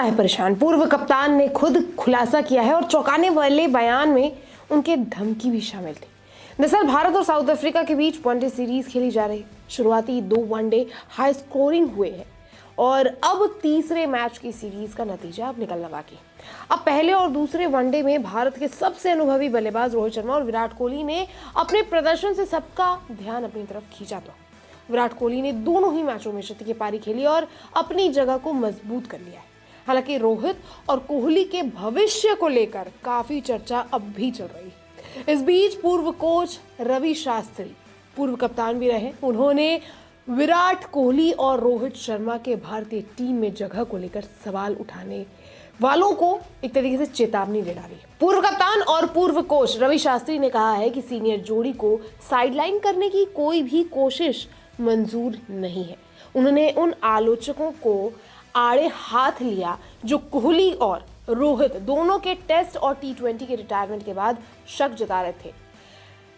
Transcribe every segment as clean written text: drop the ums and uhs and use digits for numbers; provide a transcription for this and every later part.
है परेशान। पूर्व कप्तान ने खुद खुलासा किया है और चौंकाने वाले बयान में उनके धमकी भी शामिल थी। दरअसल भारत और साउथ अफ्रीका के बीच वनडे सीरीज खेली जा रही। शुरुआती 2 वनडे हाई स्कोरिंग हुए हैं और अब तीसरे मैच की सीरीज का नतीजा अब निकलना बाकी। अब पहले और दूसरे वनडे में भारत के सबसे अनुभवी बल्लेबाज रोहित शर्मा और विराट कोहली ने अपने प्रदर्शन से सबका ध्यान अपनी तरफ खींचा। तो विराट कोहली ने दोनों ही मैचों में शतकीय पारी खेली और अपनी जगह को मजबूत कर लिया है। हालांकि रोहित और कोहली के भविष्य को लेकर काफी चर्चा अब भी चल रही है। इस बीच पूर्व कोच रवि शास्त्री पूर्व कप्तान भी रहे। उन्होंने विराट कोहली और रोहित शर्मा के भारतीय टीम में जगह को लेकर सवाल उठाने वालों को एक तरीके से चेतावनी दे डाली। पूर्व कप्तान और पूर्व कोच रवि शास्त्री ने कहा है कि सीनियर जोड़ी को साइडलाइन करने की कोई भी कोशिश मंजूर नहीं है। उन्होंने उन आलोचकों को आड़े हाथ लिया जो कोहली और रोहित दोनों के टेस्ट और T20 के रिटायरमेंट के बाद शक जता रहे थे।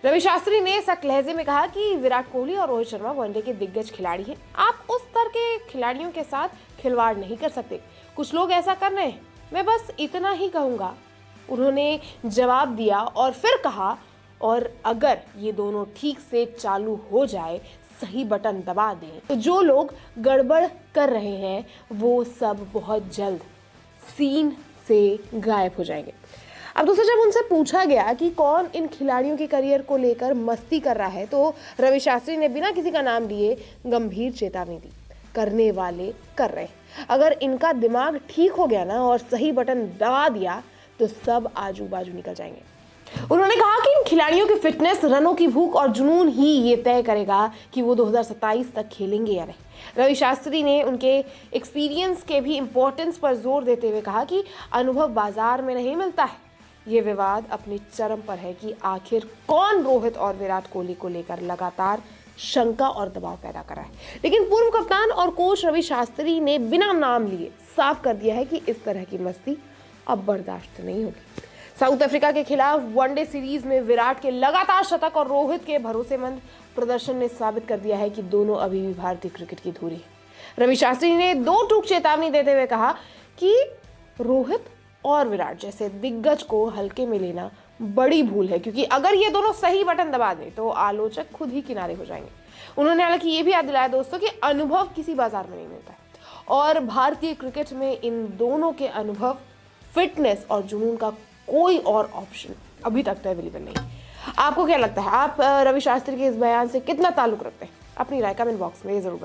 रवि शास्त्री ने सख्त लहजे में कहा कि विराट कोहली और रोहित शर्मा वनडे के दिग्गज खिलाड़ी हैं। आप उस स्तर के खिलाड़ियों के साथ खिलवाड़ नहीं कर सकते। कुछ लोग ऐसा कर रहे हैं, मैं बस इतना ही कहूँगा, उन्होंने जवाब दिया। और फिर कहा, और अगर ये दोनों ठीक से चालू हो जाए, सही बटन दबा दें, तो जो लोग गड़बड़ कर रहे हैं वो सब बहुत जल्द सीन से गायब हो जाएंगे। अब दोस्तों, जब उनसे पूछा गया कि कौन इन खिलाड़ियों के करियर को लेकर मस्ती कर रहा है, तो रवि शास्त्री ने बिना किसी का नाम लिए गंभीर चेतावनी दी। करने वाले कर रहे, अगर इनका दिमाग ठीक हो गया ना और सही बटन दबा दिया तो सब आजू बाजू निकल जाएंगे। उन्होंने कहा कि इन खिलाड़ियों की फिटनेस, रनों की भूख और जुनून ही ये तय करेगा कि वो 2027 तक खेलेंगे या नहीं। रवि शास्त्री ने उनके एक्सपीरियंस के भी इम्पोर्टेंस पर जोर देते हुए कहा कि अनुभव बाजार में नहीं मिलता है। ये विवाद अपनी चरम पर है कि आखिर कौन रोहित और विराट कोहली को लेकर लगातार शंका और दबाव पैदा कर रहा है। लेकिन पूर्व कप्तान और कोच रवि शास्त्री ने बिना नाम लिए साफ कर दिया है कि इस तरह की मस्ती अब बर्दाश्त नहीं होगी। साउथ अफ्रीका के खिलाफ वनडे सीरीज में विराट के लगातार शतक और रोहित के भरोसेमंद प्रदर्शन ने साबित कर दिया है कि दोनों अभी भी भारतीय क्रिकेट की धुरी है। रवि शास्त्री ने 2 टूक चेतावनी देते हुए कहा कि रोहित और विराट जैसे दिग्गज को हल्के में लेना बड़ी भूल है, क्योंकि अगर ये दोनों सही बटन दबा दें तो आलोचक खुद ही किनारे हो जाएंगे। उन्होंने हालांकि ये भी याद दिलाया दोस्तों कि अनुभव किसी बाजार में नहीं मिलता है और भारतीय क्रिकेट में इन दोनों के अनुभव, फिटनेस और जुनून का कोई और ऑप्शन अभी तक तो अवेलेबल नहीं। आपको क्या लगता है? आप रवि शास्त्री के इस बयान से कितना ताल्लुक रखते हैं? अपनी राय कमेंट बॉक्स में जरूर